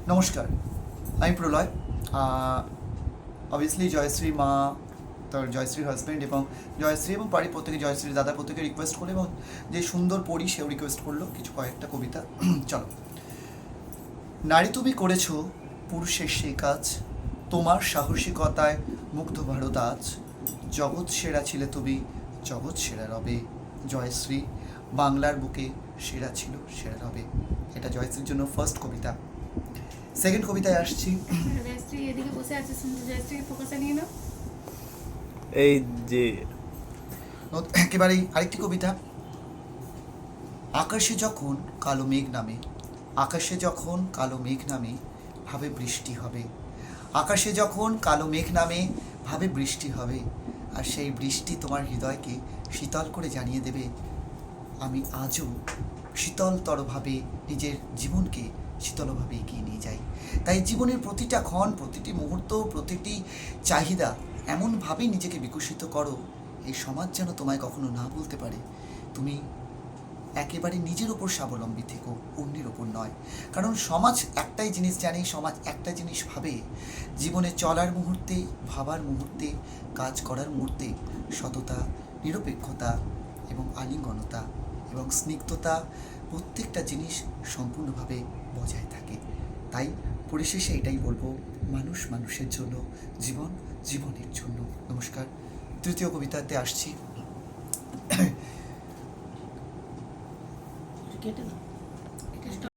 নমস্কার, আমি প্রলয়। অবভিয়াসলি জয়শ্রী মা, তার জয়শ্রীর হাজব্যান্ড এবং জয়শ্রী এবং বাড়ির প্রত্যেকে, জয়শ্রীর দাদা প্রত্যেকে রিকোয়েস্ট করলো এবং যে সুন্দর পড়ি সেও রিকোয়েস্ট করলো কিছু কয়েকটা কবিতা। চলো। নারী তুমি করেছো পুরুষের সেই কাজ, তোমার সাহসিকতায় মুগ্ধ ভারত আজ, জগৎ সেরা ছিলে তুমি, জগৎ সেরা রবে। জয়শ্রী বাংলার বুকে সেরা ছিল, সেরা রবে। এটা জয়শ্রীর জন্য ফার্স্ট কবিতা। সেকেন্ড কবিতায় আসছি। জয়শ্রী এদিকে বসে আছে, শুনতে জয়শ্রীকে ফোকাসে নিয়ে নাও। এই যে একেবারেই আরেকটি কবিতা। আকাশে যখন কালো মেঘ নামে, আকাশে যখন কালো মেঘ নামে, ভাবে বৃষ্টি হবে। আকাশে যখন কালো মেঘ নামে, ভাবে বৃষ্টি হবে। আর সেই বৃষ্টি তোমার হৃদয়কে শীতল করে জানিয়ে দেবে, আমি আজও শীতলতরভাবে নিজের জীবনকে শীতলভাবে এগিয়ে নিয়ে যাই। তাই জীবনের প্রতিটা ক্ষণ, প্রতিটি মুহূর্ত, প্রতিটি চাহিদা এমনভাবেই নিজেকে বিকশিত করো, এই সমাজ যেন তোমায় কখনো না বলতে পারে তুমি একেবারে নিজের ওপর স্বাবলম্বী থেকো, অন্যের ওপর নয়। কারণ সমাজ একটাই জিনিস জানে, সমাজ একটা জিনিস ভাবে, জীবনে চলার মুহূর্তে, ভাবার মুহূর্তে, কাজ করার মুহূর্তে সততা, নিরপেক্ষতা এবং আলিঙ্গনতা এবং স্নিগ্ধতা প্রত্যেকটা জিনিস সম্পূর্ণভাবে বজায় থাকে। তাই পরিশেষে এটাই বলবো, মানুষ মানুষের জন্য, জীবন জীবনের জন্য। নমস্কার। তৃতীয় কবিতাতে আসছি। কেটে দাও।